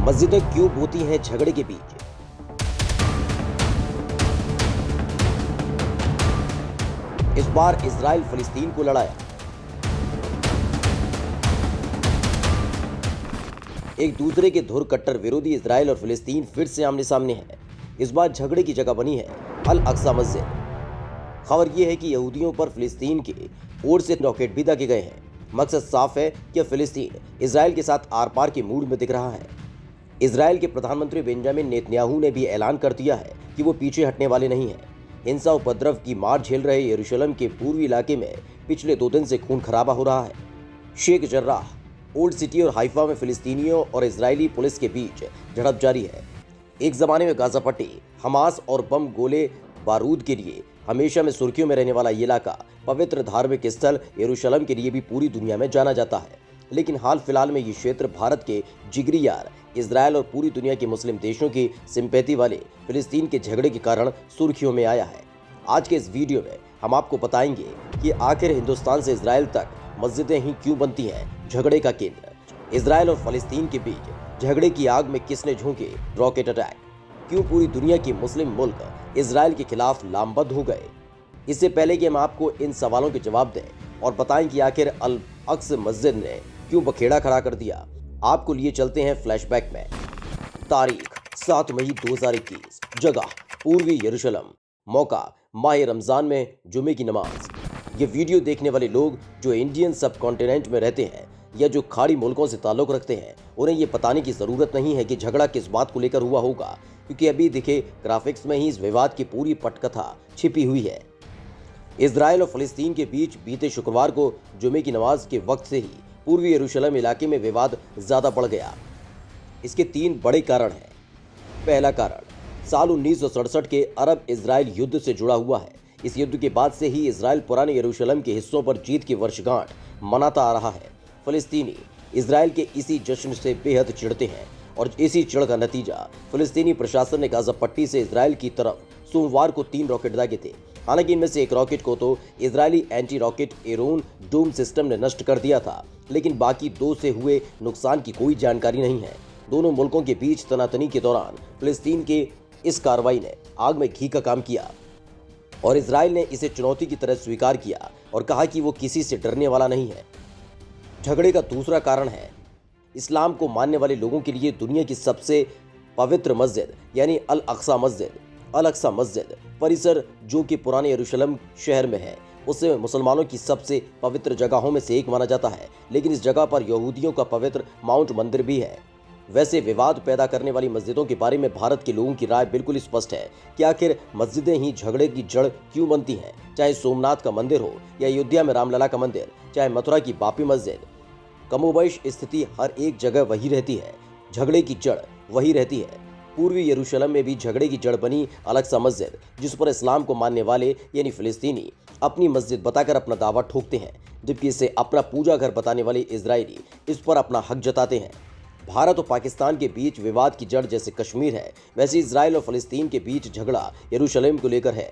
मस्जिदें क्यों होती हैं झगड़े के बीच? इस बार इजराइल फिलिस्तीन को लड़ाया। एक दूसरे के धुर कट्टर विरोधी इजराइल और फिलिस्तीन फिर से आमने सामने हैं। इस बार झगड़े की जगह बनी है अल अक्सा मस्जिद। खबर यह है कि यहूदियों पर फिलिस्तीन की ओर से रॉकेट भी दागे गए हैं। मकसद साफ है कि फिलिस्तीन इजराइल के साथ आर पार के मूड में दिख रहा है। इजराइल के प्रधानमंत्री बेंजामिन नेतन्याहू ने भी ऐलान कर दिया है कि वो पीछे हटने वाले नहीं हैं। हिंसा उपद्रव की मार झेल रहे यरूशलेम के पूर्वी इलाके में पिछले 2 दिन से खून खराबा हो रहा है। शेख जर्राह, ओल्ड सिटी और हाइफा में फिलिस्तीनियों और इजरायली पुलिस के बीच झड़प जारी है। एक जमाने में गाजा पट्टी, हमास और बम गोले बारूद के लिए हमेशा में सुर्खियों में रहने वाला ये इलाका पवित्र धार्मिक स्थल यरूशलेम के लिए भी पूरी दुनिया में जाना जाता है। लेकिन हाल फिलहाल में ये क्षेत्र भारत के जिगरी यार इजराइल और पूरी दुनिया के मुस्लिम देशों की सिंपैथी वाले फिलिस्तीन के झगड़े के कारण सुर्खियों में आया है। आज के इस वीडियो में हम आपको बताएंगे कि आखिर हिंदुस्तान से इजराइल तक मस्जिदें ही क्यों बनती हैं झगड़े का केंद्र। इजराइल और फलस्तीन के बीच झगड़े की आग में किसने झोंके रॉकेट अटैक? क्यों पूरी दुनिया के मुस्लिम मुल्क इजराइल के खिलाफ लामबंद हो गए? इससे पहले कि हम आपको इन सवालों के जवाब दें और बताएं कि आखिर अल अक्स मस्जिद ने क्यों बखेड़ा खड़ा कर दिया, आपको लिए चलते हैं फ्लैशबैक में। तारीख 7 मई 2021, जगह पूर्वी यरूशलेम, मौका माह रमजान में जुमे की नमाज। ये वीडियो देखने वाले लोग जो इंडियन सब कॉन्टिनेंट में रहते हैं या जो खाड़ी मुल्कों से ताल्लुक रखते हैं, उन्हें ये बताने की ज़रूरत नहीं है कि झगड़ा किस बात को लेकर हुआ होगा, क्योंकि अभी दिखे ग्राफिक्स में ही इस विवाद की पूरी पटकथा छिपी हुई है। इजराइल और फलस्तीन के बीच बीते शुक्रवार को जुमे की नमाज के वक्त से ही पूर्वी यरूशलेम इलाके में विवाद ज़्यादा बढ़ गया। इसके 3 बड़े कारण हैं। पहला कारण साल 1967 के अरब इजराइल युद्ध से जुड़ा हुआ है। इस युद्ध के बाद से ही इजराइल पुराने यरूशलेम के हिस्सों पर जीत की वर्षगांठ मनाता आ रहा है। फलस्तीनी इजराइल के इसी जश्न से बेहद चिढ़ते हैं और इसी चिढ़ का नतीजा फिलिस्तीनी प्रशासन ने गाजा पट्टी से इजराइल की तरफ सोमवार को 3 रॉकेट दागे थे। हालांकि इनमें से एक रॉकेट को तो इजरायली एंटी रॉकेट एरोन डोम सिस्टम ने नष्ट कर दिया था, लेकिन बाकी 2 से हुए नुकसान की कोई जानकारी नहीं है। दोनों मुल्कों के बीच तनातनी के दौरान फिलिस्तीन के इस कार्रवाई ने आग में घी का काम किया और इजराइल ने इसे चुनौती की तरह स्वीकार किया और कहा कि वो किसी से डरने वाला नहीं है। झगड़े का दूसरा कारण है इस्लाम को मानने वाले लोगों के लिए दुनिया की सबसे पवित्र मस्जिद यानी अल अक्सा मस्जिद। अल अक्सा मस्जिद परिसर जो कि पुराने यरूशलेम शहर में है, उसे मुसलमानों की सबसे पवित्र जगहों में से एक माना जाता है। लेकिन इस जगह पर यहूदियों का पवित्र माउंट मंदिर भी है। वैसे विवाद पैदा करने वाली मस्जिदों के बारे में भारत के लोगों की राय बिल्कुल स्पष्ट है कि आखिर मस्जिदें ही झगड़े की जड़ क्यों बनती हैं। चाहे सोमनाथ का मंदिर हो या अयोध्या में रामलला का मंदिर, चाहे मथुरा की बापी मस्जिद, कमोबैश स्थिति हर एक जगह वही रहती है, झगड़े की जड़ वही रहती है। पूर्वी यरूशलेम में भी झगड़े की जड़ बनी अल अक्सा मस्जिद, जिस पर इस्लाम को मानने वाले यानी फिलिस्तीनी अपनी मस्जिद बताकर अपना दावा ठोकते हैं, जबकि इसे अपना पूजा घर बताने वाले इजरायली इस पर अपना हक जताते हैं। भारत और पाकिस्तान के बीच विवाद की जड़ जैसे कश्मीर है, वैसे इजराइल और फलस्तीन के बीच झगड़ा यरूशलेम को लेकर है।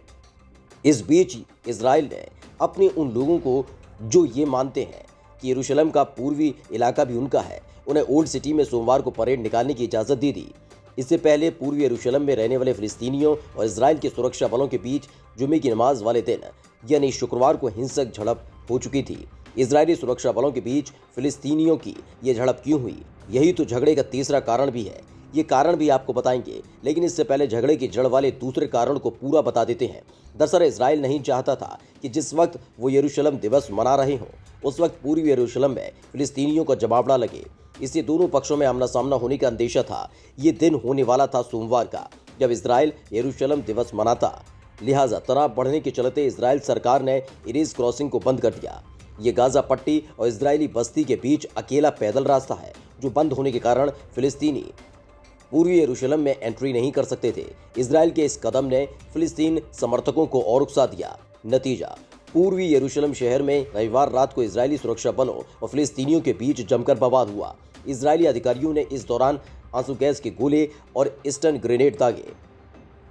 इस बीच इजराइल ने अपने उन लोगों को जो ये मानते हैं कि यरूशलेम का पूर्वी इलाका भी उनका है, उन्हें ओल्ड सिटी में सोमवार को परेड निकालने की इजाज़त दे दी। इससे पहले पूर्वी यरूशलेम में रहने वाले फिलिस्तीनियों और इजराइल के सुरक्षा बलों के बीच जुमे की नमाज वाले दिन यानी शुक्रवार को हिंसक झड़प हो चुकी थी। इजरायली सुरक्षा बलों के बीच फिलिस्तीनियों की ये झड़प क्यों हुई, यही तो झगड़े का तीसरा कारण भी है। ये कारण भी आपको बताएंगे, लेकिन इससे पहले झगड़े की जड़ वाले दूसरे कारण को पूरा बता देते हैं। दरअसल इजराइल नहीं चाहता था कि जिस वक्त वो यरूशलेम दिवस मना रहे हों, उस वक्त पूर्वी यरूशलेम में फिलिस्तीनियों का जवाबड़ा लगे। इससे दोनों पक्षों में आमना सामना होने का अंदेशा था। ये दिन होने वाला था सोमवार का, जब इजराइल यरूशलेम दिवस मनाता। लिहाजा तनाव बढ़ने के चलते इजराइल सरकार ने इरेज क्रॉसिंग को बंद कर दिया। ये गाजा पट्टी और इजरायली बस्ती के बीच अकेला पैदल रास्ता है, जो बंद होने के कारण फिलिस्तीनी पूर्वी यरूशलेम में एंट्री नहीं कर सकते थे। इजराइल के इस कदम ने फिलिस्तीन समर्थकों को और उकसा दिया। नतीजा, पूर्वी यरूशलेम शहर में रविवार रात को इजरायली सुरक्षा बलों और फिलिस्तीनियों के बीच जमकर बवाल हुआ। इजरायली अधिकारियों ने इस दौरान आंसू गैस के गोले और स्टन ग्रेनेड दागे।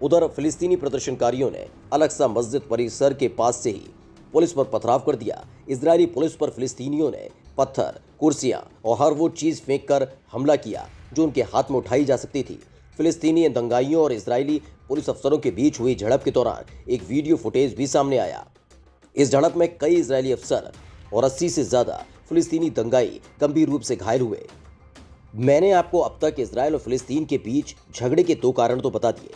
उधर फिलिस्तीनी प्रदर्शनकारियों ने अल अक्सा मस्जिद परिसर के पास से ही पुलिस पर पथराव कर दिया। इजरायली पुलिस पर फिलिस्तीनियों ने पत्थर, कुर्सियां और हर वो चीज फेंक कर हमला किया जो उनके हाथ में उठाई जा सकती थी। फिलिस्तीनी दंगाइयों और इजरायली पुलिस अफसरों के बीच हुई झड़प के दौरान एक वीडियो फुटेज भी सामने आया। इस झड़प में कई इजरायली अफसर और 80 से ज्यादा फिलिस्तीनी दंगाई गंभीर रूप से घायल हुए। मैंने आपको अब तक इजरायल और फिलिस्तीन के बीच झगड़े के 2 कारण तो बता दिए,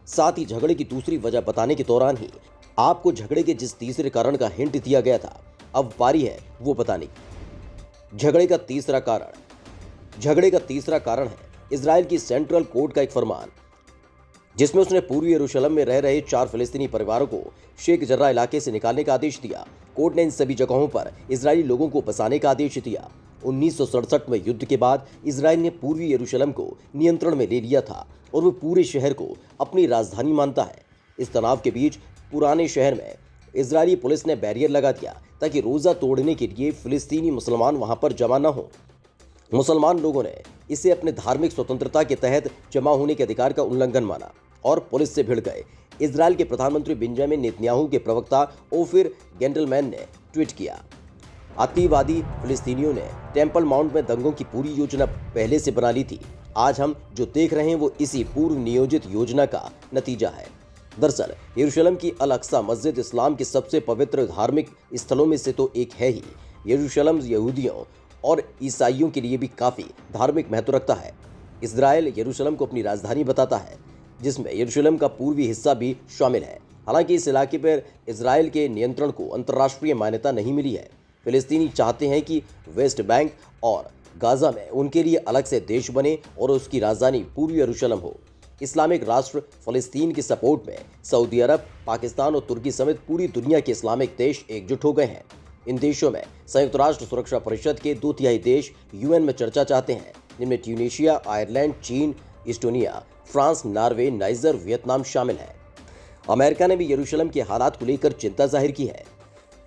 साथ ही झगड़े की दूसरी वजह बताने के दौरान ही आपको झगड़े के जिस तीसरे कारण का हिंट दिया गया था, अब बारी है वो बताने की। झगड़े का तीसरा कारण है इजरायल की सेंट्रल कोर्ट का एक फरमान, जिसमें उसने पूर्वी यरूशलेम में रह रहे 4 फिलिस्तीनी परिवारों को शेख जर्रा इलाके से निकालने का आदेश दिया। कोर्ट ने इन सभी जगहों पर इजरायली लोगों को बसाने का आदेश दिया। 1967 में युद्ध के बाद इजरायल ने पूर्वी यरूशलेम को नियंत्रण में ले लिया था और वो पूरे शहर को अपनी राजधानी मानता है। इस तनाव के बीच पुराने शहर में इजरायली पुलिस ने बैरियर लगा दिया ताकि रोजा तोड़ने के लिए फिलिस्तीनी मुसलमान वहां पर जमा न हो। मुसलमान लोगों ने इसे अपने धार्मिक स्वतंत्रता के तहत जमा होने के अधिकार का उल्लंघन माना और पुलिस से भिड़ गए। इजरायल के प्रधानमंत्री बेंजामिन नेतन्याहू के प्रवक्ता ओफिर गेंडलमैन ने ट्वीट किया, अतिवादी फिलिस्तीनियों ने टेम्पल माउंट में दंगों की पूरी योजना पहले से बना ली थी। आज हम जो देख रहे हैं वो इसी पूर्व नियोजित योजना का नतीजा है। दरअसल यरूशलेम की अल अक्सा मस्जिद इस्लाम के सबसे पवित्र धार्मिक स्थलों में से तो एक है ही। यरूशलेम यहूदियों और ईसाइयों के लिए भी काफ़ी धार्मिक महत्व रखता है। इजरायल यरूशलेम को अपनी राजधानी बताता है, जिसमें यरूशलेम का पूर्वी हिस्सा भी शामिल है। हालांकि इस इलाके पर इजरायल के नियंत्रण को अंतर्राष्ट्रीय मान्यता नहीं मिली है। फिलिस्तीनी चाहते हैं कि वेस्ट बैंक और गाजा में उनके लिए अलग से देश बने और उसकी राजधानी पूर्वी यरूशलेम हो। इस्लामिक राष्ट्र फ़लस्तीन के सपोर्ट में सऊदी अरब, पाकिस्तान और तुर्की समेत पूरी दुनिया के इस्लामिक देश एकजुट हो गए हैं। इन देशों में संयुक्त राष्ट्र सुरक्षा परिषद के 2/3 देश यूएन में चर्चा चाहते हैं, जिनमें ट्यूनीशिया, आयरलैंड, चीन, Estonia, France, Norway, niger, Vietnam शामिल है। अमेरिका ने भी यरूशलेम के हालात को लेकर चिंता जाहिर की है।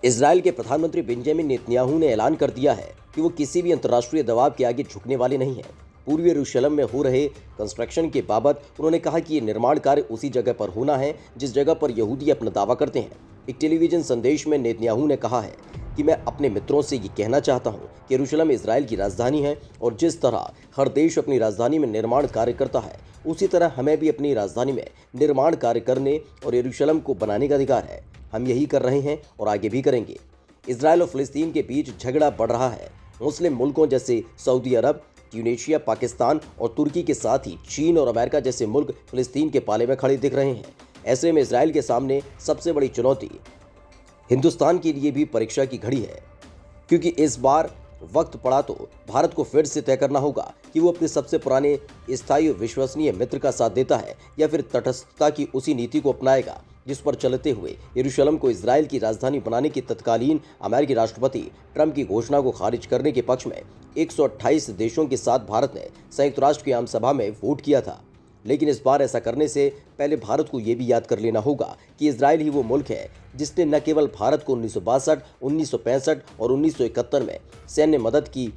इजरायल के प्रधानमंत्री बेंजामिन नेतन्याहू ने ऐलान कर दिया है कि वो किसी भी अंतर्राष्ट्रीय दबाव के आगे झुकने वाले नहीं हैं। पूर्वी यरूशलेम में हो रहे कंस्ट्रक्शन के बाबत उन्होंने कहा कि ये निर्माण कार्य उसी जगह पर होना है जिस जगह पर यहूदी अपना दावा करते हैं। एक टेलीविजन संदेश में नेतन्याहू ने कहा है कि मैं अपने मित्रों से ये कहना चाहता हूँ कि यरूशलेम इजरायल की राजधानी है और जिस तरह हर देश अपनी राजधानी में निर्माण कार्य करता है, उसी तरह हमें भी अपनी राजधानी में निर्माण कार्य करने और यरूशलेम को बनाने का अधिकार है। हम यही कर रहे हैं और आगे भी करेंगे। इजरायल और फिलिस्तीन के बीच झगड़ा बढ़ रहा है। मुस्लिम मुल्कों जैसे सऊदी अरब, ट्यूनीशिया, पाकिस्तान और तुर्की के साथ ही चीन और अमेरिका जैसे मुल्क फिलिस्तीन के पाले में खड़े दिख रहे हैं। ऐसे में इजरायल के सामने सबसे बड़ी चुनौती हिंदुस्तान के लिए भी परीक्षा की घड़ी है, क्योंकि इस बार वक्त पड़ा तो भारत को फिर से तय करना होगा कि वो अपने सबसे पुराने स्थायी और विश्वसनीय मित्र का साथ देता है या फिर तटस्थता की उसी नीति को अपनाएगा जिस पर चलते हुए यरूशलेम को इजरायल की राजधानी बनाने की तत्कालीन अमेरिकी राष्ट्रपति ट्रंप की घोषणा को खारिज करने के पक्ष में 128 देशों के साथ भारत ने संयुक्त राष्ट्र की आम सभा में वोट किया था। लेकिन इस बार ऐसा करने से पहले भारत को ये भी याद कर लेना होगा कि इजरायल ही वो मुल्क है जिसने न केवल भारत को 1962, 1965 और 1971 में सैन्य मदद की,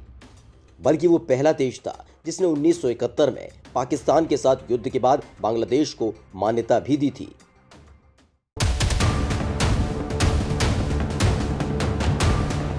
बल्कि वो पहला देश था जिसने 1971 में पाकिस्तान के साथ युद्ध के बाद बांग्लादेश को मान्यता भी दी थी।